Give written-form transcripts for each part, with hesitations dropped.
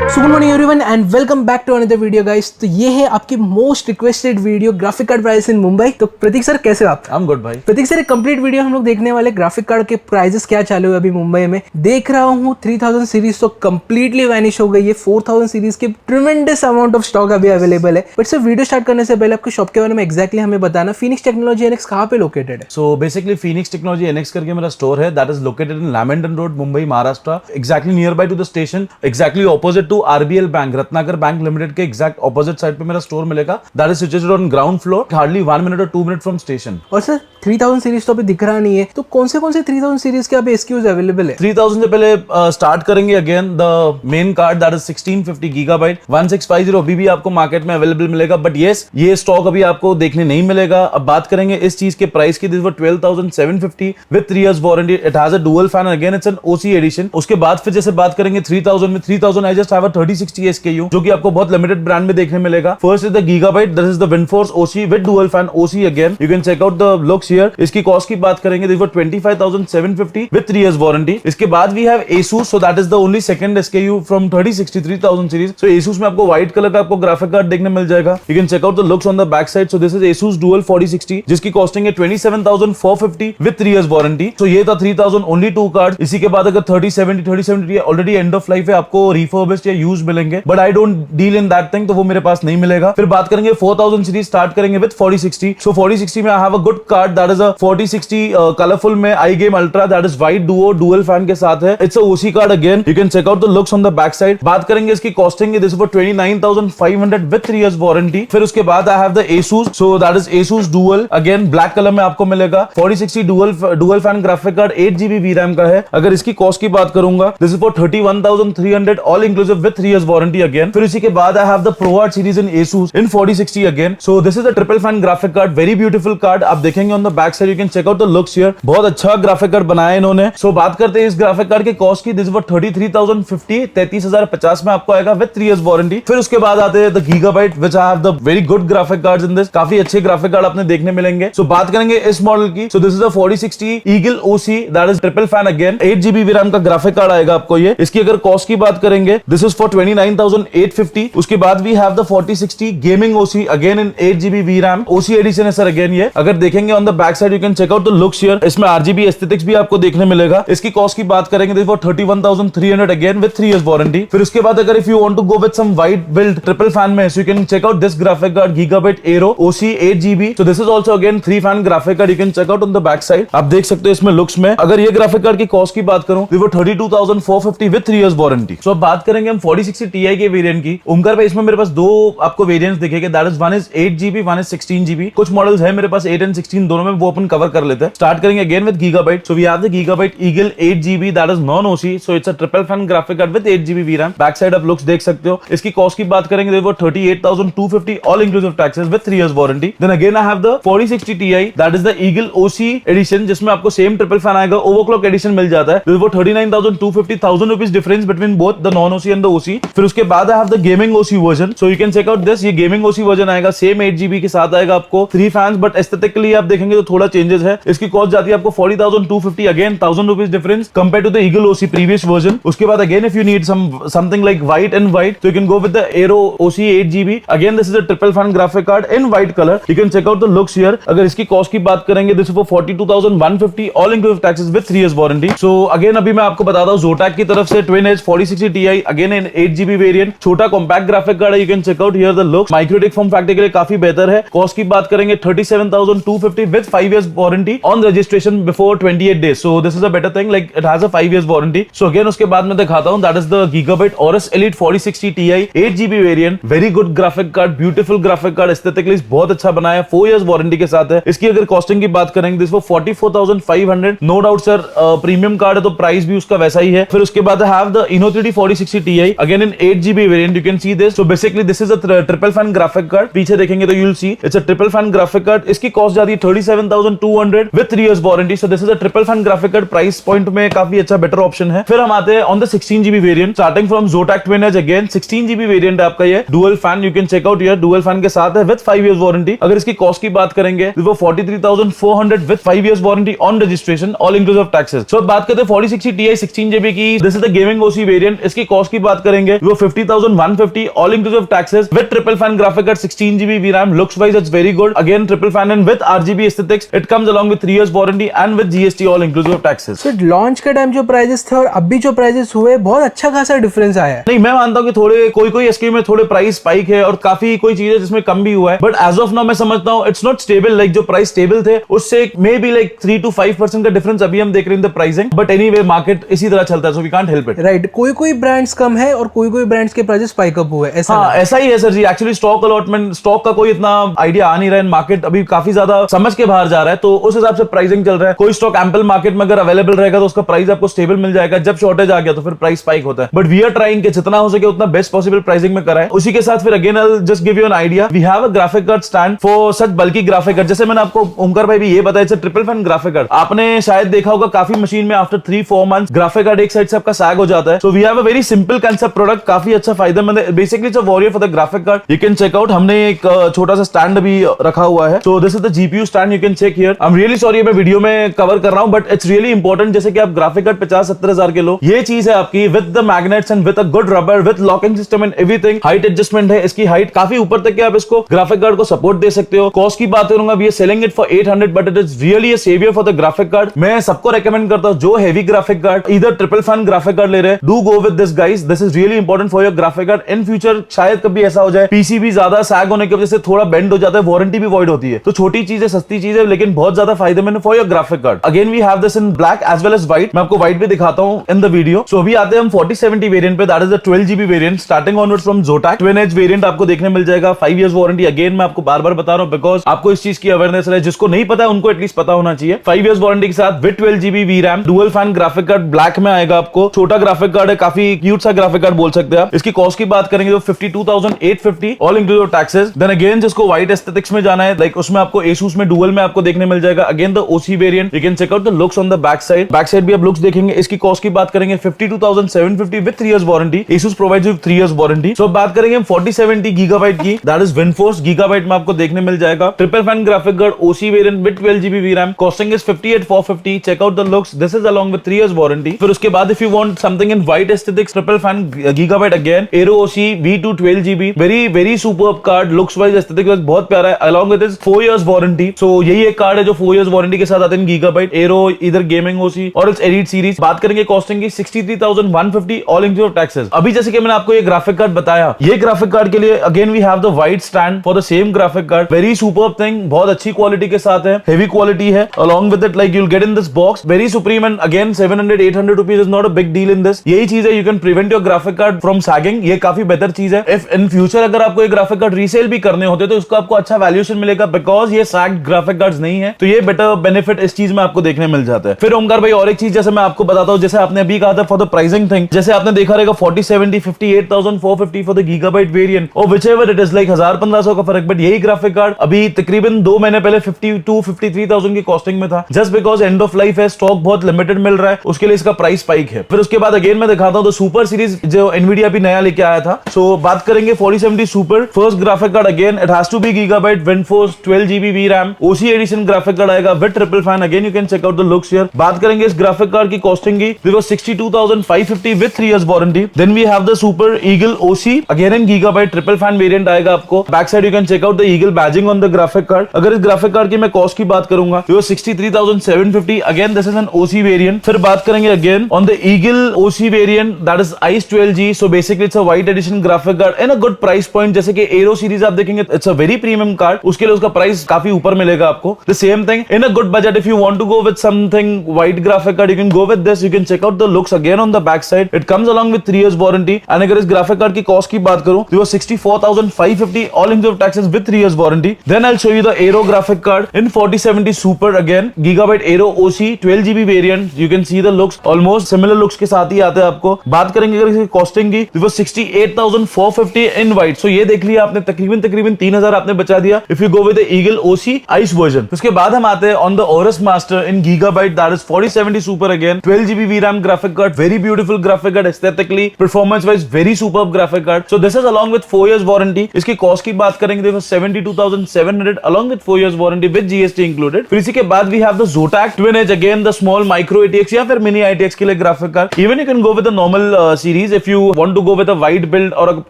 So good morning everyone and welcome back to another video guys. तो ये है आपकी most requested video graphic card price in Mumbai. तो Prateek sir कैसे हो आप? I'm good भाई। प्रतीक सर एक कंप्लीट वीडियो हम लोग देखने वाले ग्राफिक कार्ड के प्राइसेस क्या चालू है अभी मुंबई में। देख रहा हूँ 3000 सीरीज तो कंप्लीटली वैनिश हो गई है। 4000 सीरीज के ट्रिमेंडस अमाउंट ऑफ स्टॉक अभी अवेलेबल है। बट सर वीडियो स्टार्ट करने से पहले आपके शॉप के बारे में एक्जैक्टली हमें बताना। फीनिक्स टेक्नोलॉजी एनएक्स कहाँ पे लोकेटेड है? So basically Phoenix Technology NX करके मेरा स्टोर है, that is located in Lamington Road, Mumbai, Maharashtra, exactly near by to the station, exactly opposite to RBL bank, Ratnakar bank limited के एक्जैक्ट ऑपोजिट साइड पे मेरा store मिलेगा। That is situated on ground floor, hardly 1 minute और 2 minute from station. और sir 3000 series तो अभी दिख रहा नहीं है, तो कौन से 3000 सीरीज के अभी एसक्यूज अवेलेबल है? 3000 से पहले स्टार्ट करेंगे again the main card, that is 1650 gigabyte 1650 अभी भी आपको मार्केट में अवेलेबल मिलेगा। बट यस, ये स्टॉक अभी आपको देखने नहीं मिलेगा। अब बात करेंगे इस चीज के प्राइस की। This was 12750 with 3 years warranty. It has a dual fan, again it's an OC edition. उसके बाद फिर जैसे बात करेंगे 3000 में, 3000 I just have a 3060 SKU जो कि आपको बहुत लिमिटेड ब्रांड में देखने मिलेगा। First is the Gigabyte, this is the Windforce OC with dual fan OC. Again you can check out the looks here. इसकी कॉस्ट की बात करेंगे, this was 25750 with 3 years warranty. इसके बाद we have Asus, so that is the only second SKU from 3060 3000 series. So Asus में आपको white colour का आपको ग्राफिक कार्ड देखने मिल जाएगा। You can check out the looks on the back side. So this is Asus Dual 4060 जिसकी costing है 27450 with 3 years warranty. सो ये था 3000 ओनली 2 कार्ड। इसी के बाद अगर 3070 ऑलरेडी एंड ऑफ लाइफ है, आपको रिफर्बिश्ड या यूज्ड मिलेंगे, but I don't deal in that thing, तो वो मेरे पास नहीं मिलेगा। फिर बात करेंगे 4000 सीरीज, स्टार्ट करेंगे विद 4060। सो 4060 में I have a good card, that is a 4060 Colorful में iGame ultra, that is white duo dual fan के साथ है। It's a OC card again. You can check out the looks on the back side. बात करेंगे इसकी costing, this for 29500 with 3 years warranty. फिर उसके बाद I have the Asus, so that is Asus Dual, again black colour में आपको मिलेगा। 4060 dual fan graphic card, 8GB VRAM का है। अगर इसकी कॉस्ट की बात करूंगा, this is for 31300 all inclusive with 3 years warranty again. फिर इसी के बाद I have the ProArt series in Asus in 4060 again. So this is a triple fan graphic card, very beautiful card. आप देखेंगे on the back side, you can check out the looks here. बहुत अच्छा graphic card बनाया इन्होंने। सो बात करते हैं इस ग्राफिक कार्ड के कॉस्ट की, दिस इज फॉर 33050 33050 में आपको आएगा विद 3 इयर्स वारंटी। फिर उसके बाद आते हैं the gigabyte, which I have the very good graphic cards in this. काफी अच्छे ग्राफिक कार्ड आपने देखने मिलेंगे। सो बात करेंगे इस मॉडल की। So this is a 4060 Eagle OC, that is triple fan again, 8GB VRAM का ग्राफिक कार्ड आएगा आपको ये। इसकी अगर कॉस्ट की बात करेंगे, दिस इज फॉर 29850। उसके बाद we have the 4060 gaming OC again in 8GB VRAM OC edition है सर अगेन ये। अगर देखेंगे on the back side, you can check out the looks here. इसमें RGB एस्थेटिक्स भी आपको देखने मिलेगा। इसकी कॉस्ट की बात करेंगे, this for 31300 again with 3 years warranty. फिर उसके बाद अगर if you want to go with some white build triple fan में, सो you can check out this graphic card gigabyte aero OC 8GB। So this is also again 3 fan graphic card, you can check out on the back side. आप देख सकते हो इसमें looks में। अगर ये graphic card की कॉस्ट की बात करूं, this for 32450 with 3 years warranty. So अब बात करेंगे हम 4060 Ti के वेरिएंट की। उनकर पे इसमें मेरे पास दो आपको वेरिएंट्स दिखेंगे, that is one is 8GB, one is 16GB। कुछ मॉडल्स है मेरे पास 8 एंड 16 दोनों में, वो अपन कवर कर लेते हैं। स्टार्ट करेंगे again with gigabyte. So we have the gigabyte Eagle 8GB, that is non OC, so it's a triple fan graphic card with 8GB VRAM। Back side आप लुक्स देख सकते हो। इसकी कॉस्ट की बात करेंगे, देखो 38250 all inclusive taxes with 3 years warranty. Then again I have the 4060 Ti, that is the Eagle OC edition, जिसमें आपको सेम ट्रिपल फैन आएगा, ओवरक्लॉक एडिशन मिल जाता है। देखो 39250, 1000 rupees difference between both the non OC and the OC। फिर उसके बाद I have the gaming OC version, so you can check out this. ये गेमिंग OC वर्जन आएगा, सेम 8GB के साथ आएगा आपको, 3 फैंस, बट एस्थेटिकली आप देखेंगे तो थोड़ा चेंजेस है। इसकी कॉस्ट जाती है आपको 40250, again 1000 rupees difference compare to the Eagle OC previous version. उसके बाद again if you need something like white and white, so you can go with the Aero OC 8GB, again this is a triple fan graphic card in white color, you can check out the looks here। अगर इसकी cost की बात करेंगे, this is for 42150 all inclusive taxes with 3 years warranty। so again अभी मैं आपको बताता हूँ Zotac की तरफ से Twin Edge 4060 Ti, again in 8GB variant, छोटा कॉम्पैक्ट ग्राफिक कार्ड है। you can check out here the looks, MikroTik form factor के लिए काफी बेहतर है। कॉस्ट की बात करेंगे 37250 with 5 years warranty on registration before 28 days, so this is a better thing, like it has a 5 years warranty। so again उसके बाद मैं दिखाता हूँ, that is the Gigabyte Aorus Elite 4060 Ti 8GB variant, very good graphic card, beautiful graphic card, aesthetically बहुत अच्छा बनाया, 4 years warranty के साथ है। इसकी अगर कॉस्टिंग की बात करेंगे, this for 44500, no doubt sir premium card है तो प्राइस भी उसका वैसा ही है। फिर उसके बाद I have the Inno3D 4060 Ti, again in 8GB variant, you can see this. So basically this is a triple fan graphic card, पीछे देखेंगे तो you will see it's a triple fan graphic card. इसकी cost जाती है 37200 with 3 years warranty. So this is a triple fan graphic card, price point में काफी अच्छा better option है। फिर हम आते हैं on the 16GB variant, starting from Zotac Twin Edge, again 16GB variant है आपका ये, dual fan, you can check out here, dual fan के साथ है विद 5 इयर्स वारंटी। अगर इसकी कॉस्ट की बात करेंगे, वो 43400 with 5 years warranty on registration all inclusive taxes. So बात करते हैं 4060 Ti 16GB की, this is the gaming OC variant. इसकी कॉस्ट की बात बात करेंगे वो 50,150 all inclusive taxes with triple fan graphic card 16GB VRAM. Looks wise it's very good. Again triple fan and with RGB aesthetics. It comes along with 3 years warranty and with GST all inclusive of taxes. तो launch के time जो prices थे और अभी जो prices हुए बहुत अच्छा खासा डिफरेंस आया है. नहीं, मैं मानता हूँ कि थोड़े कोई एसक्यू में थोड़े प्राइस स्पाइक है और काफी कोई चीज है जिसमें कम भी हुआ है, बट एज ऑफ नाउ मैं समझता हूँ इट्स नॉट स्टेबल. लाइक जो प्राइस स्टेबल थे उससे मे बी लाइक 3 to 5% का डिफरेंस अभी हम देख रहे हैं the pricing, but anyway market इसी तरह चलता है, so we can't help it. Right, कोई ब्रांड्स कम है और कोई ब्रांड्स के प्राइजेस स्पाइक अप हुए, ऐसा हाँ, ऐसा ही है सर जी. एक्चुअली स्टॉक अलॉटमेंट, स्टॉक का कोई इतना आइडिया आ नहीं रहा है. मार्केट अभी काफी ज्यादा समझ के बाहर जा रहा है, तो उस हिसाब से प्राइसिंग चल रहा है. कोई स्टॉक एम्पल मार्केट में अगर अवेलेबल रहेगा तो उसका प्राइस आपको स्टेबल मिल जाएगा. जब शॉर्टेज आ गया तो फिर प्राइस स्पाइक होता है. बट वी आर ट्राइंग कि जितना हो सके उतना बेस्ट पॉसिबल प्राइसिंग में कराएं. उसी के साथ फिर again I will just give you an idea. We have a graphic card stand for such bulky graphic card. जैसे मैंने आपको ओमकार भाई भी ये बताया, it's a triple fan graphic card. आपने शायद देखा होगा काफी मशीन में आफ्टर 3-4 मंथ्स ग्राफिक कार्ड एक साइड से आपका सैग हो जाता है. So we have a very simple concept product, काफी अच्छा फायदेमंद है. Basically it's a warrior for the graphic card. You can check out. हमने एक छोटा सा स्टैंड भी रखा हुआ है. So this is the GPU stand, you can check here. I am really sorry मैं वीडियो में कवर कर रहा हूं, बट इट्स रियली इंपॉर्टेंट. जैसे कि आप ग्राफिक कार्ड 50-70 हजार के लो, ये चीज है आपकी with the magnets and with a good rubber with locking system and everything. Height adjustment है, इसकी हाइट काफी ऊपर तक के आप इसको ग्राफिक कार्ड को सपोर्ट दे सकते हो. कॉस्ट की बात करूंगा, we are selling it for 800, but it is really a saviour for the graphic card. मैं सबको रेकमेंड करता हूं जो हेवी ग्राफिक कार्ड, इधर ट्रिपल फैन ग्राफिक कार्ड ले रहे हैं, do go with this guys. This is really important for your graphic card. In future शायद कभी ऐसा हो जाए पीसीबी ज्यादा सैग होने की वजह से थोड़ा बेंड हो जाता है, वारंटी भी वॉइड होती है. तो छोटी चीज है, सस्ती चीज है, लेकिन बहुत ज्यादा फायदेमंद for your graphic card. Again we have this in black as well as white. मैं आपको व्हाइट भी दिखाता हूं इन द वीडियो. सो अभी आते हैं हम 4070 वेरिएंट पे, that is the 12GB variant starting onwards from Zotac. Twin edge variant आपको देखने मिल जाएगा, 5 years वारंटी. अगेन मैं आपको बार बार बता रहा हूं बिकॉज आपको इस चीज की अवेयरनेस है, जिसको नहीं पता है उनको एटलीस्ट पता होना चाहिए. 5 years वारंटी के साथ with 12GB VRAM, dual fan graphic card black में आएगा आपको. छोटा ग्राफिक कार्ड है, काफी क्यूट सा ग्राफिक कार्ड बोल सकते हैं आप. इसकी कॉस्ट की बात करेंगे तो 52,850 all inclusive taxes. Then again जिसको व्हाइट एस्थेटिक्स में जाना है, लाइक उसमें आपको Asus में डुअल में आपको देखने मिल जाएगा. Again the OC variant, you can check out the looks on the back side. Back side भी आप लुक्स देखेंगे. इसकी कॉस्ट की बात करेंगे 52,750 with 3 years warranty. Asus provides with 3 years warranty. So बात करेंगे हम 4070 गीगाबाइट की, दैट इज WindForce गीगाबाइट में आपको देखने मिल जाएगा. Triple fan graphic card OC variant with 12GB VRAM, costing is 58,450. Check out the looks, this is along with 3 years warranty. फिर उसके बाद if you want something in white aesthetics, triple fan Gigabyte again Aero OC V2 12GB, very superb card. Looks wise aesthetic wise बहुत प्यारा है. Along with 4 years warranty. So यही एक card है जो 4 years वारंटी के साथ आते हैं. गीगाबाइट Aero, इधर गेमिंग OC और इट्स एलिट सीरीज. बात करेंगे कॉस्टिंग की 63,150 ऑल इंक्लूसिव टैक्सेस. अभी जैसे कि मैंने आपको ये ग्राफिक कार्ड बताया, ये ग्राफिक कार्ड के लिए again we have the white stand for the same graphic card. Very superb thing, बहुत अच्छी क्वालिटी के साथ है, हेवी क्वालिटी है. Along with it like you will get in this box very supreme and again 700-800 rupees is not a big deal in this. यही चीज है, you can prevent your graphic card from sagging. ये काफी बेहतर चीज है. If in future अगर आपको ये ग्राफिक कार्ड रीसेल भी करने होते तो उसको आपको अच्छा वैल्यूएशन मिलेगा बिकॉज ये सैग ग्राफिक कार्ड्स नहीं है. तो ये बेटर बेनिफिट इस चीज में आपको देखने मिल जाता है. फिर ओमकार भाई और एक चीज जैसे मैं आपको बताता हूं, जैसे आपने अभी कहा था फॉर द प्राइसिंग थिंग, जैसे आपने देखा रहेगा 4070 58,450 फॉर द गीगाबाइट वेरिएंट और व्हिचएवर इट इज लाइक 1000-1500 का फर्क. बट यही ग्राफिक कार्ड अभी तकरीबन 2 महीने पहले 52-53,000 की कॉस्टिंग में था, just because end of life है, स्टॉक बहुत लिमिटेड मिल रहा है, उसके लिए इसका प्राइस स्पाइक है. फिर उसके बाद अगेन मैं दिखाता हूं द सुपर सीरीज जो एनवीडिया भी नया लेके आया था. सो बात करेंगे 4070 super first graphic card. Again it has to be Gigabyte WindForce 12GB VRAM OC edition graphic card आएगा with triple fan. Again you can check out the looks here. बात करेंगे इस ग्राफिक कार्ड की costing की, we was 62,550 with 3 years warranty. Then we have the super eagle OC again in gigabyte triple fan variant आएगा आपको. Back side you can check out the eagle badging on the graphic card. अगर इस graphic card की मैं cost की बात करूंगा तो 63,750. Again this is an OC variant. फिर बात करेंगे again on the eagle OC variant, that is ICE 12G. So basically it's a white edition graphic card in a good price point. जैसे कि Aero सीरीज आप देखेंगे, it's a very premium card, उसके लिए उसका प्राइस काफी ऊपर मिलेगा आपको. The same thing in a good budget, if you want to go with something white graphic card, you can go with this. You can check out the looks again on the back side. It comes along with 3 years warranty. एंड अगर इस graphic card की cost की बात करूं तो 64,550 all inclusive taxes with 3 years warranty. Then I will show you the Aero graphic card in 4070 super. Again gigabyte Aero OC 12GB variant. You can see the looks, almost similar looks के साथ ही आते हैं आपको. बात करेंगे अगर इसकी costing की तो 68,450 इन व्हाइट. सो ये देख लिया आपने, तकरीबन 3,000 आपने बचा दिया if you go with the eagle OC ICE version. उसके बाद हम आते हैं on the Aorus Master in gigabyte, that is 4070 super. Again 12GB VRAM graphic card, very beautiful graphic card, aesthetically performance wise very superb graphic card. So this is along with 4 years warranty. इसकी cost की बात करेंगे तो 72,700 along with 4 years warranty with GST included. फिर इसी के बाद we have the Zotac Twin Edge, again the small micro ATX या फिर मिनी ITX के लिए graphic card. Even you can go with the normal series. Price if you want to go with a wide build और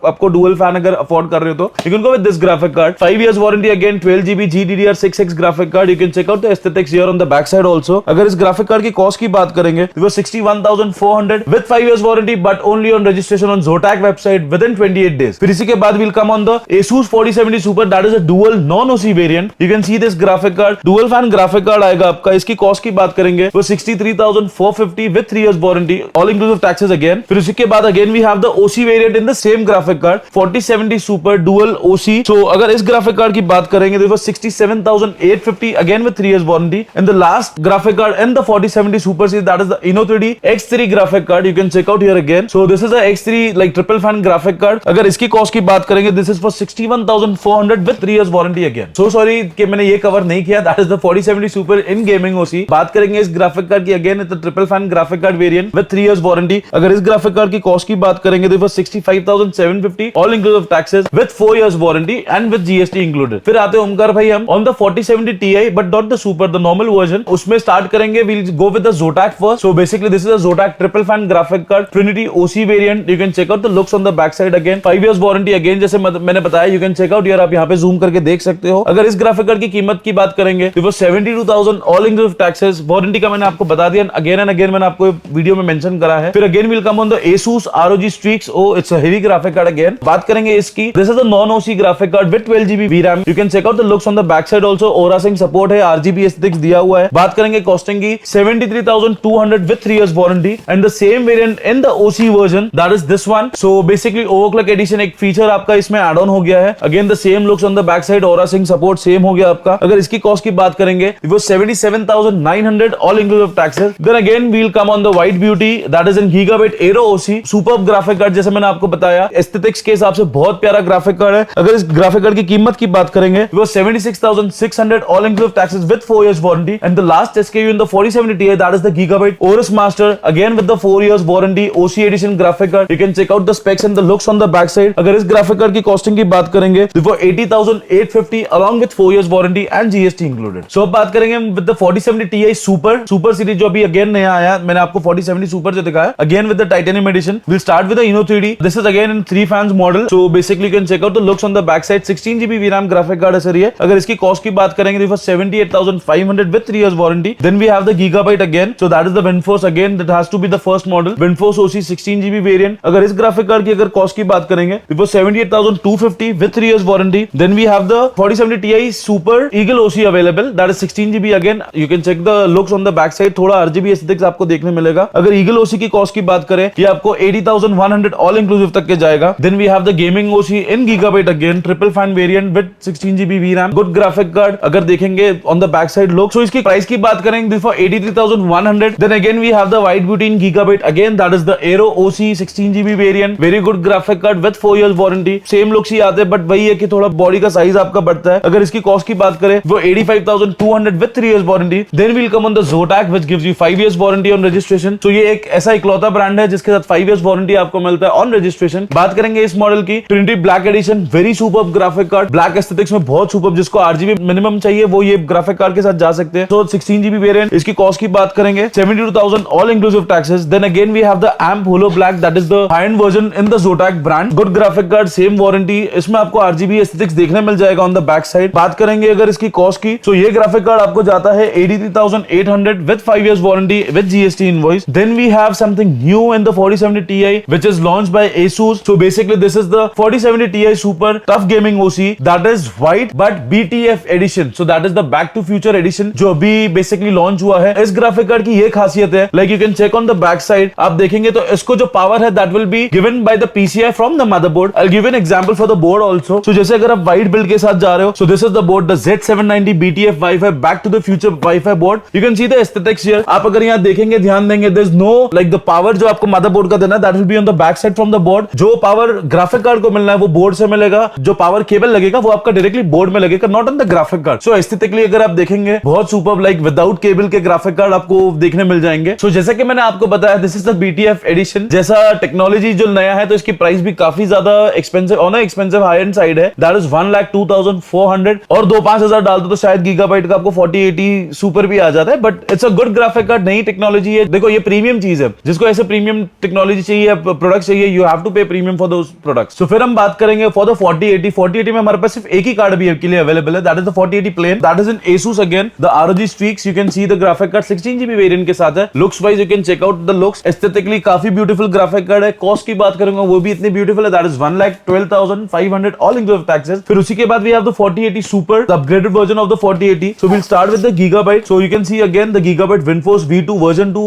आपको dual fan अगर afford कर रहे हो तो you can go with this graphic card. 5 years warranty again 12GB GDDR6X graphic card. You can check out the aesthetics here on the back side also. अगर इस graphic card की cost की बात करेंगे तो 61,400 with 5 years warranty but only on registration on Zotac website with in 28 days. फिर इसी के बाद will come on the Asus 4070 Super that is a dual non OC variant. You can see this graphic card dual fan graphic card आएगा आपका. इसकी cost की बात करेंगे वो 63,450 with 3 years warranty all inclusive taxes again. फिर उसी के बाद again we have the OC variant in the same graphic card 4070 Super dual OC. सो अगर इस ग्राफिक कार्ड की बात करेंगे तो 67,850 again with 3 years warranty. And the last graphic card in the 4070 Super series that is the Inno3D X3 graphic card. You can check out here again. So this is a X3 like triple fan graphic card. अगर इसकी cost की बात करेंगे this is for 61,400 with 3 years warranty again. So sorry कि मैंने ये cover नहीं किया. That is the 4070 Super in gaming OC. बात करेंगे इस ग्राफिक कार्ड की again it's triple fan graphic card variant with 3 years warranty. अगर इस ग्राफिक कार्ड की कॉस्ट की बात करेंगे तो 65,750 all inclusive taxes with 4 years warranty and with GST included. फिर आते हैं ओमकार भाई हम on the 4070 Ti but not the super the normal version. उसमें स्टार्ट करेंगे we'll go with the Zotac first. So basically this is a Zotac triple fan graphic card Trinity OC variant. You can check out the looks on the back side again. 5 years warranty again जैसे मैंने बताया. You can check out here. आप यहाँ पे zoom करके देख सकते हो. अगर इस ग्राफिक कार्ड की कीमत की बात करेंगे तो 72,000 ऑल इंक्लूसिव टैक्सेस. वारंटी का मैंने आपको बता दिया अगेन एंड अगेन मैंने आपको वीडियो में मेंशन करा है. फिर again will come on the Asus ROG Strix. Oh it's a heavy graphic card again. बात करेंगे इसकी. This is a non OC graphic card with 12GB VRAM. You can check out the looks on the back side also. Aura Sync support है. RGB aesthetics दिया हुआ है. बात करेंगे costing की 73,200 with 3 years warranty and the same variant in the OC version that is this one. So basically overclock edition एक feature आपका इसमें एड ऑन हो गया है. Again the same looks on the back side. Aura Sync support same हो गया आपका. अगर इसकी कॉस्ट की बात करेंगे वो 77,900 all inclusive taxes. Then again we'll come on the white beauty that is in Gigabyte Aero OC. Superb graphic card जैसे मैंने आपको बताया. एस्थेटिक्स के हिसाब से बहुत प्यारा ग्राफिक कार्ड है. अगर इस ग्राफिक कार्ड की कीमत की बात करेंगे वो 76,600 all inclusive taxes with 4 years warranty and the last SKU in the 4070 Ti that is the Gigabyte Aorus Master again with the 4 years warranty OC edition graphic card. You can check out the specs and the looks on the back side. अगर इस graphic card की costing की बात करेंगे तो वो 80,850 along with 4 years warranty and GST included. So अब बात करेंगे with the 4070 Ti Super series जो अभी अगेन नया आया. मैंने आपको 4070 Super जो दिखाया again with the titanium edition. We'll start with the Inno3D. This is again in 3 fans model. So basically you can check out the looks on the back side. 16GB VRAM graphic card है sir ये. अगर इसकी cost की बात करेंगे तो 78,500 with 3 years warranty. Then we have the Gigabyte again. So that is the WindForce again. That has to be the first model. WindForce OC 16GB variant. अगर इस ग्राफिक कार्ड की अगर कॉस्ट की बात करेंगे तो 78,250 with 3 years warranty. Then we have the 4070 Ti Super Eagle OC available. That is 16GB again. You can check the looks on the back side. थोड़ा RGB aesthetics आपको देखने मिलेगा. अगर Eagle OC की कॉस्ट की बात करें ये आपको 80,100 all inclusive तक के जाएगा. Then we have the Gaming OC in Gigabyte again. Triple fan variant with 16GB VRAM. Good graphic card. अगर देखेंगे on the back side look. So इसकी प्राइस की बात करेंगे for 83,100. Then again we have the white beauty in Gigabyte again. That is the Aero OC 16GB variant. Very good graphic card with 4 years warranty. Same looks ही आते हैं but वही है कि थोड़ा बॉडी का साइज आपका बढ़ता है. अगर इसकी कॉस्ट की बात करें वो 85,200 with 3 years warranty. Then we'll come on the Zotac which gives you 5 years warranty on registration. So ये एक ऐसा इकलौता ब्रांड है जिसके साथ 5 years warranty आपको मिलता है on registration. बात करेंगे इस मॉडल की Trinity Black Edition. Very superb graphic card. Black aesthetics में बहुत superb. जिसको RGB मिनिमम चाहिए वो ये ग्राफिक कार्ड के साथ जा सकते हैं. So 16GB variant. इसकी कॉस्ट की बात करेंगे 72,000 all inclusive taxes. Then again we have the Amp Holo Black that is the high-end version in the Zotac brand. Good graphic card, same warranty. इसमें आपको RGB aesthetics देखने मिल जाएगा on the back side. बात करेंगे अगर इसकी cost की तो ये ग्राफिक कार्ड आपको जाता है 83,800 with 5 years warranty with GST invoice. Then we have something new in the 4070 Ti which is launched by Asus. So basically this is the 4070 Ti Super Tough Gaming OC that is white but BTF edition. So that is the Back to Future edition जो अभी basically launch हुआ है. इस graphic card की ये खासियत है like you can check on the back side. आप देखेंगे तो इसको जो पावर है that will be given by the PCI from the motherboard. I'll give you an example for the board also. So जैसे अगर आप white build के साथ जा रहे हो so this is the board the Z790 BTF Wi-Fi Back to the Future Wi-Fi board. You can see the aesthetics here. आप अगर यहाँ देखेंगे ध्यान देंगे there's no like the power जो आपको motherboard का देना है that will be on the back side from the board. जो पावर ग्राफिक कार्ड को मिलना है वो बोर्ड से मिलेगा. जो पावर केबल लगेगा वो आपका डायरेक्टली बोर्ड में लगेगा not on the graphic card. So aesthetically अगर आप देखेंगे बहुत सुपर्ब like without केबल के ग्राफिक कार्ड आपको देखने मिल जाएंगे. So जैसे कि मैंने आपको बताया this is the BTF edition. जैसा टेक्नोलॉजी जो नया है तो इसकी प्राइस भी काफी ज्यादा expensive on expensive high end side है. दैट इज 1,02,400 और 2-5 डाल दो तो शायद गीगाबाइट का आपको 4080 सुपर भी आ जाता है. But it's a good graphic card. नई टेक्नोलॉजी है. देखो ये प्रीमियम चीज है. जिसको ऐसे प्रीमियम टेक्नोलॉजी चाहिए, प्रोडक्ट चाहिए, यू हैव टू पे प्रीमियम फॉर दोस प्रोडक्ट्स। तो फिर हम बात करेंगे फॉर द 4080 में हमारे पास सिर्फ एक ही कार्ड अभी के लिए अवेलेबल है, that is the 4080 plain, that is in Asus again, the ROG Strix, you can see the graphic card 16GB variant के साथ है। Looks wise you can check out the looks, aesthetically काफी beautiful graphic card है। Cost की बात करूंगा वो भी इतनी ब्यूटीफुल है, that is 1,12,500 all inclusive taxes. फिर उसी के बाद we have the 4080 super, the upgraded version of the 4080। So we'll start with the Gigabyte, so you can see again the Gigabyte WindForce V2 version 2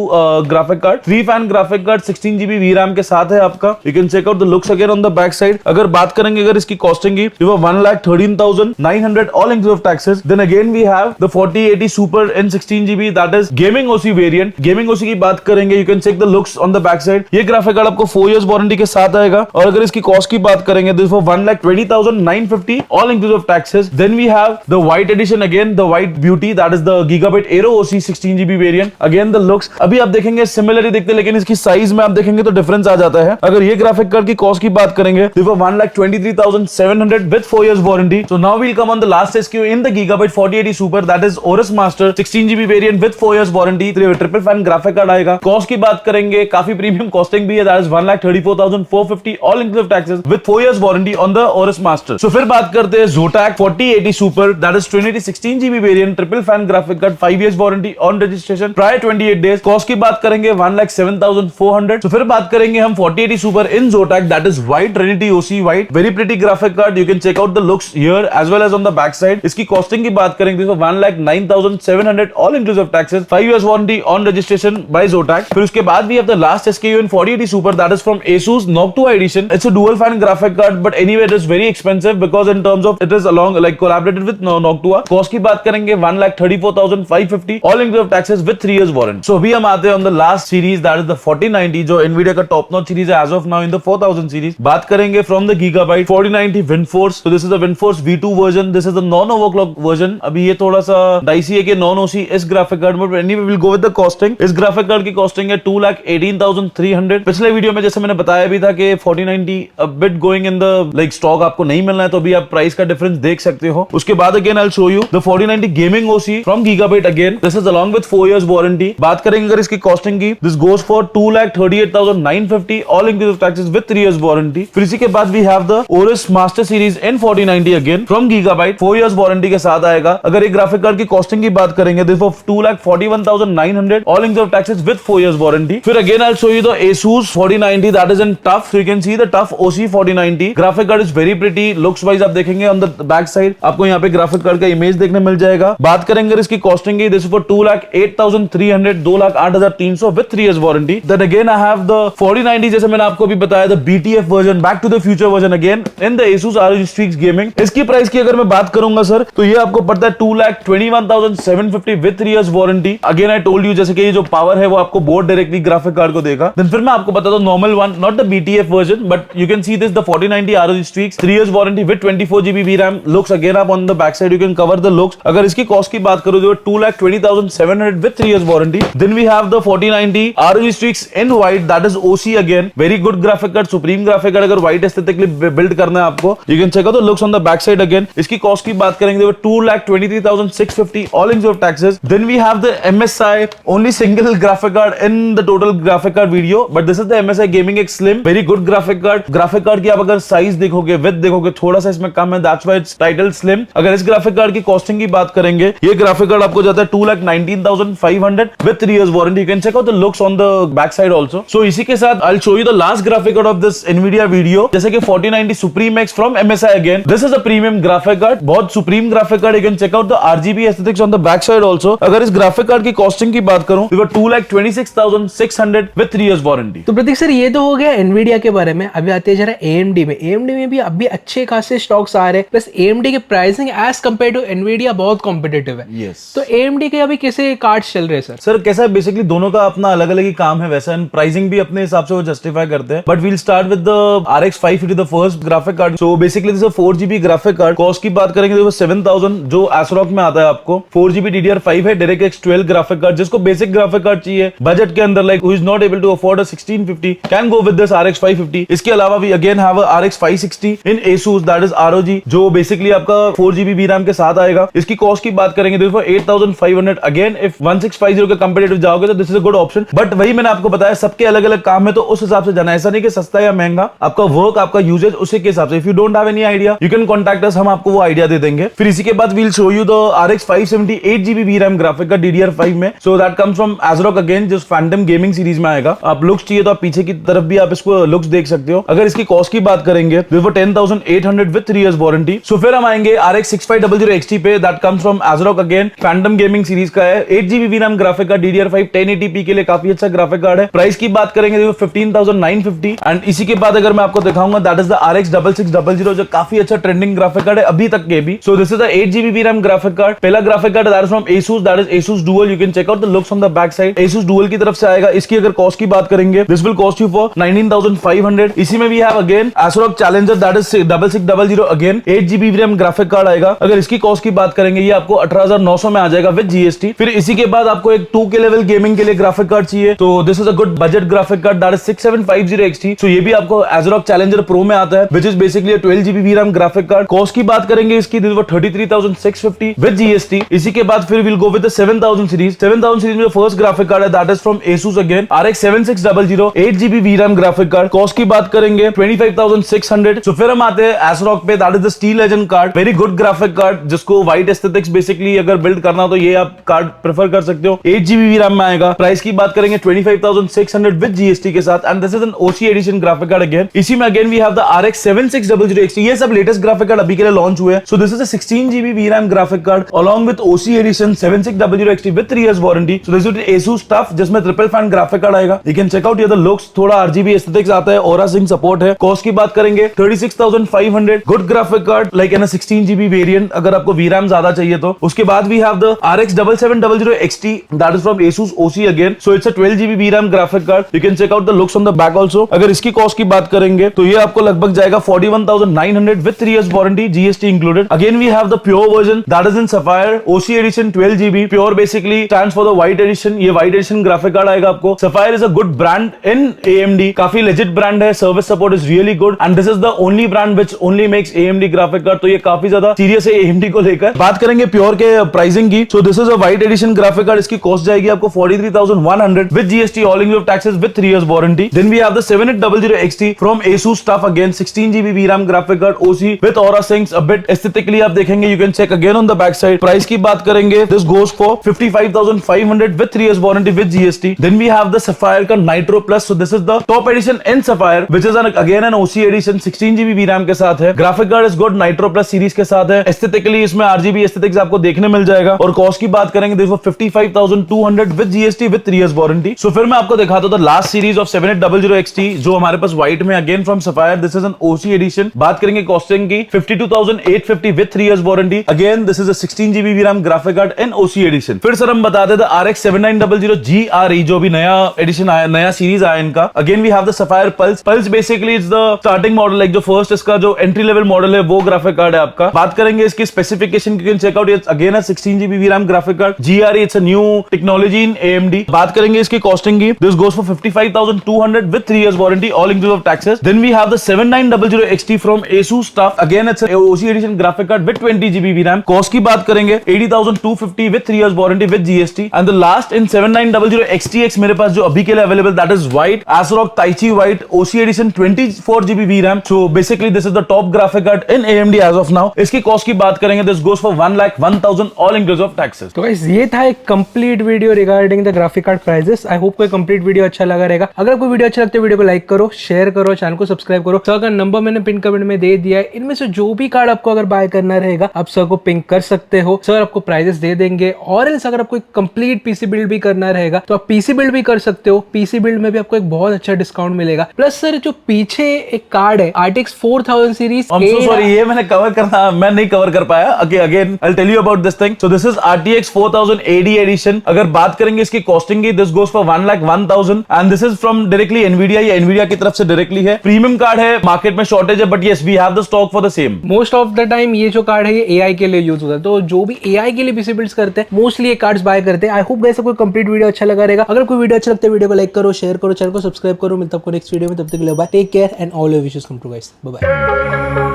graphic card, 3 fan graphic card, 16GB VRAM के साथ है आपका। You can check out the looks again on the back side. अगर बात करेंगे अगर इसकी costing की, 1,13,900 all inclusive taxes. Then again we have the 4080 super in 16GB, that is gaming OC variant. Gaming OC की बात करेंगे, you can check the looks on the back side. ये ग्राफिक कार्ड आपको 4 इयर्स वारंटी के साथ आएगा। और अगर इसकी कॉस्ट की बात करेंगे, this for 1,20,950 all inclusive taxes. Then we have the white edition again, the white beauty, that is the gigabyte aero OC 16GB variant. Again the looks अभी आप देखेंगे सिमिलर ही दिखते हैं, लेकिन इसकी साइज में आप देखेंगे तो डिफरेंस आ जाता है। अगर ये ग्राफिक कार्ड की कॉस्ट की बात करेंगे, this for 1,23,700 with 4 years warranty. So now we'll come on the last SKU in the gigabyte 4080 super, that is Aorus Master 16GB variant with 4 years warranty, triple fan graphic card आएगा। Cost की बात करेंगे काफी premium costing भी है, that is 1,34,450 all inclusive taxes with 4 years warranty on the Aorus Master। So फिर बात करते हैं Zotac 4080 super, that is 16GB variant, triple fan graphic card, 5 years warranty on registration, prior 28 days. Cost की बात करेंगे 1,07,400। तो फिर बात करेंगे हम 4080 super in Zotac, that is white Trinity OC white, very pretty graphic card. You can check out the looks here as well as on the back side. इसकी costing की बात करेंगे तो 1,09,700 all inclusive taxes, 5 years warranty on registration by Zotac। फिर उसके बाद we have the last SKU in 4080 super, that is from Asus Noctua edition। It's a dual fan graphic card, but anyway it is very expensive because in terms of it is along like collaborated with Noctua। Cost की बात करेंगे 1,34,550 all inclusive taxes with 3 years warranty. So अभी हम आते हैं on the last series, that is the 4090, जो Nvidia का top notch series है as of now in the 4000 series. बात करेंगे फ्रॉम द गीगाबाइट 4090 विनफोर्स, तो this is the WindForce V2 version, this is the non overclock version. अभी ये थोड़ा सा डाइसी है कि नॉन OC इस ग्राफिक कार्ड में, anyway will go with the costing. इस ग्राफिक कार्ड की कॉस्टिंग है 2,18,300। पिछले वीडियो में जैसे मैंने बताया भी था कि 4090 a bit going in the like stock आपको नहीं मिलना है, तो अभी आप प्राइस का डिफरेंस देख सकते हो। उसके बाद again I will show you the 4090 gaming OC from gigabyte again, this is along with 4 years warranty. बात करेंगे अगर इसकी कॉस्टिंग की, this goes for 2,38,950 all inclusive taxes with 3 years warranty. फिर इसी के बाद we have the Aorus Master series in 4090 again from gigabyte, 4 years warranty के साथ आएगा। अगर एक ग्राफिक कार्ड की कॉस्टिंग की बात करेंगे, this for 2,41,900 all inclusive taxes with 4 years warranty. फिर again I will show you the Asus 4090, that is in TUF, so you can see the TUF OC 4090 graphic card is very pretty. Looks wise आप देखेंगे on the back side आपको यहाँ पे graphic card का image देखने मिल जाएगा। बात करेंगे इसकी कॉस्टिंग की, this for 2,08,300 2,08,300 with 3 years warranty. Then again I have the 4090, जैसे मैंने आपको भी बताया, the BTF version, back to the future version again in the Asus ROG Strix gaming. इसकी प्राइस की अगर मैं बात करूंगा सर, तो ये आपको पड़ता है 2,21,750 with 3 years warranty. Again I told you, जैसे कि ये जो पावर है वो आपको बोर्ड डायरेक्टली ग्राफिक कार्ड को देगा। देन फिर मैं आपको बता दूं normal one, not the BTF version, but you can see this the 4090 ROG Strix 3 years warranty with 24GB VRAM। Looks again आप on the back side you can cover the looks. अगर इसकी cost की बात करूं तो 2,20,700 with 3 years warranty. Then we have the 4090 ROG Strix in white, that is OC again, very good graphic card, supreme graphic card। अगर white aesthetically build करना है आपको, you can check out the looks on the back side again। इसकी cost की बात करेंगे तो 2,23,650 all inclusive taxes। Then we have the MSI, only single graphic card in the total graphic card video, but this is the MSI Gaming X Slim, very good graphic card। graphic card की आप अगर size देखोगे, width देखोगे, थोड़ा सा इसमें कम है, that's why it's titled slim। अगर इस ग्राफिक कार्ड की कॉस्टिंग की बात करेंगे, ये ग्राफिक कार्ड आपको जाता है 2,19,500 with 3 years warranty। You can check out the looks on the back side also। So इसी के साथ I'll show you the last graphic card of this Nvidia video, जैसे कि 4090 Supreme X from MSI again। This is a premium graphic card, बहुत supreme graphic card। You can check out the RGB aesthetics on the back side also। अगर इस graphic card की costing की बात करूं, तो 2,26,600 with 3 years warranty। तो Prateek sir ये तो हो गया Nvidia के बारे में। अभी आते हैं जरा AMD में। AMD में भी अभी अच्छे खासे स्टॉक्स आ रहे हैं, प्लस AMD के pricing as compare to Nvidia बहुत कॉम्पिटिटिव है। Yes। तो AMD के अभी कैसे कार्ड्स चल रहे हैं सर? कैसा है, बेसिकली दोनों का अपना अलग अलग ही काम है वैसा, एंड प्राइसिंग भी अपने हिसाब से वो जस्टिफाई करते हैं। But we'll start with the RX 550, the first graphic card. So basically this 4GB graphic card. Cost की बात करेंगे तो 7,000 जो ASRock में आता है आपको। 4GB DDR5 है, DirectX 12 ग्राफिक कार्ड। जिसको बेसिक ग्राफिक कार्ड चाहिए बजट के अंदर, like who is not able to afford a 1650, can go with this RX 550। इसके अलावा we again have a RX 560 in Asus, that is ROG, जो basically आपका 4GB VRAM के साथ आएगा। इसकी कॉस्ट की बात करेंगे तो 8,500। अगेन इफ 1650 के कंपेटिटिव जाओगे तो this is a good option. But वही मैंने आपको बताया, सबके अलग अलग काम है तो उस हिसाब से जाना, ऐसा नहीं कि सस्ता या महंगा, आपका वर्क, आपका यूजेज उसी के हिसाब से। If you don't have any idea you can contact us, हम आपको वो आइडिया दे देंगे। फिर इसी के बाद we'll show you the RX 570 8GB VRAM graphic का DDR5 में। So that comes from ASRock again, जो फैंटम गेमिंग सीरीज में आएगा। आप लुक्स चाहिए तो आप पीछे की तरफ भी आप इसको लुक्स देख सकते हो। अगर इसकी कॉस्ट की बात करेंगे Vivo 10800 with 3 years warranty. So फिर हम आएंगे RX 6500 XT पे, that comes from ASRock again, Phantom gaming series का है, 8GB VRAM ग्राफिक का DDR5 1080p के लिए काफी अच्छा ग्राफिक कार्ड है। प्राइस की बात करेंगे 15,950। एंड इसी के बाद अगर मैं आपको दिखाऊंगा दैट इज द RX 6600 जो काफी अच्छा ट्रेंडिंग ग्राफिक कार्ड है अभी तक के भी। So this is the 8GB VRAM graphic card, पहला graphic card that is from ASUS, that is ASUS Dual। You can check out the looks on the back side, ASUS Dual की तरफ से आएगा। इसकी अगर कॉस्ट की बात करेंगे this will cost you for 19,500। इसी में we have again ASRock Challenger that is 6600 again 8GB VRAM graphic card आएगा। अगर इसकी कॉस्ट की बात करेंगे ये आपको 18,900 में आ जाएगा विद GST। फिर इसी के बाद आपको एक 2K लेवल गेमिंग के लिए ग्राफिक कार्ड चाहिए तो this is a good budget graphic card that is 6750 XT। सो ये भी आपको ASRock Challenger Pro में आता है which is basically 12GB VRAM graphic card. Cost की बात करेंगे इसकी 33,650 विद GST। इसी के बाद फिर will go with the 7000 series. 7000 series में फर्स्ट ग्राफिक कार्ड है that is from ASUS again, RX 7600 8GB VRAM graphic card. Cost की बात करेंगे 25,600। सो फिर हम आते हैं ASRock पे, that is the steel legend card, very good graphic card जिसको व्हाइट एस्थेटिक्स बेसिकली अगर बिल्ड करना हो तो ये आप कार्ड प्रेफर कर सकते हो। 8GB VRAM में आएगा। प्राइस की बात करेंगे 25,600 विद GST के साथ। And this is an OC edition graphic card again. इसी में अगेन we have the RX 7600 XT। ये सब लेटेस्ट ग्राफिक कार्ड अभी के लिए लॉन्च हुए हैं। So this is a 16GB VRAM graphic card along with OC edition 7600 XT with 3 years warranty. So this is ASUS TUF जिसमें ट्रिपल फैन ग्राफिक कार्ड आएगा। You can check out the looks, थोड़ा RGB aesthetics आता है, Aura Sync support है। Cost की बात करेंगे 36,500, good graphic card like an 16GB variant अगर आपको VRAM ज्यादा चाहिए तो। उसके बाद we have the RX 7700 XT that is from ASUS OC again. So it's a 12GB VRAM graphic card. You can check out the looks on the back also. अगर इसकी cost की बात करेंगे तो ये आपको लगभग जाएगा 41,900 with 3 years warranty GST included. Again we have the pure version that is in Sapphire OC edition 12GB। Pure basically stands for the white edition. ये व्हाइट एडिशन ग्राफिक कार्ड आएगा आपको। Sapphire is a good brand in AMD, काफी legit brand है, service support is really good and this is the only brand which only makes AMD graphic card. तो ये काफी ज्यादा serious है AMD को लेकर। बात करेंगे प्योर के प्राइसिंग की। So this is a white edition graphic card, इसकी कॉस्ट जाएगी आपको 43,100 with GST all inclusive taxes with 3 years warranty. Then we have the 7800 XT from ASUS TUF again, 16GB VRAM graphic card OC with Aura Sync। A bit aesthetically आप देखेंगे, you can check again on the back side. Price की बात करेंगे this goes for 55,500 with 3 years warranty with GST। Then we have the Sapphire का Nitro plus. So this is the top edition in Sapphire which is again an OC edition, 16GB VRAM के साथ है। Graphic card is good, Nitro plus series के साथ है। Aesthetically इसमें RGB aesthetics आपको देखने मिल जाएगा। और कॉस्ट की बात करेंगे this 55,200 with GST with 3 years warranty. So फिर मैं आपको दिखाता हूं the last series of 7800 XT जो हमारे पास व्हाइट में अगेन from Sapphire. This is an OC edition. बात करेंगे कॉस्टिंग की 52,850 with 3 years warranty. Again this is a 16GB VRAM graphic card in OC edition. फिर सर हम बता देते RX 7900 GRE जो भी नया एडिशन आया, नया सीरीज आया इनका। Again we have the Sapphire Pulse. Pulse basically is the starting model, like जो फर्स्ट इसका जो एंट्री लेवल मॉडल है वो ग्राफिक कार्ड है आपका। बात करेंगे इसकी specification, you can check out it's again a 16GB VRAM graphic card GRE। It's a new technology in AMD। बात करेंगे इसकी कॉस्टिंग की, this goes for 55,200 with 3 years warranty all inclusive taxes. Then we have the 7900 XT from ASUS TUF again, it's OC edition graphic card with 20GB VRAM। Cost की बात करेंगे 80,250 with 3 years warranty with GST। And the last in 7900 XTX मेरे पास जो अभी के लिए available that is white ASRock Taichi White OC edition 24GB VRAM। So basically this is the top graphic card in AMD as of now. इसकी cost की बात करेंगे this goes for 1,01,000 all inclusive taxes. तो guys ये था एक complete video regarding the graphic card prices. I hope कोई complete video अच्छा लगा रहेगा। अगर कोई वीडियो अच्छा लगता है वीडियो को लाइक करो, शेयर करो, चैनल को सब्सक्राइब करो। सर का नंबर मैंने पिन कमेंट में दे दिया है। इनमें से जो भी कार्ड आपको अगर बाय करना रहेगा आप सर को पिंक कर सकते हो, सर आपको प्राइजेस दे देंगे। और एल्स अगर आपको कंप्लीट पीसी बिल्ड भी करना रहेगा तो आप पीसी बिल्ड भी कर सकते हो। पीसी बिल्ड में भी आपको एक बहुत अच्छा डिस्काउंट मिलेगा। प्लस सर जो पीछे एक कार्ड है RTX 4000 सीरीज, सॉरी ये मैंने कवर करना, मैं नहीं कवर कर पाया। Again I tell you about this thing. So this is RTX 4000 AD edition. अगर बात करेंगे इसकी कॉस्टिंग की, this goes for 1,01,000 and this is from directly Nvidia. ये एनवीडिया की तरफ से डायरेक्टली है। प्रीमियम कार्ड है, मार्केट में शॉर्टेज है, but yes we have the stock for the same. Most of the time ये जो कार्ड है ये AI के लिए यूज होता है, तो जो भी AI के लिए पीसी बिल्ड्स करते हैं मोस्टली ये कार्ड्स बाय करते हैं। आई होप गाइस आपको कंप्लीट वीडियो अच्छा लगा रहेगा। अगर कोई वीडियो अच्छा लगता है वीडियो को लाइक करो, शेयर करो, चैनल को सब्सक्राइब करो। मिलता हूं आपको नेक्स्ट वीडियो में, तब तक के लिए bye, take care and all your wishes come true guys, bye bye.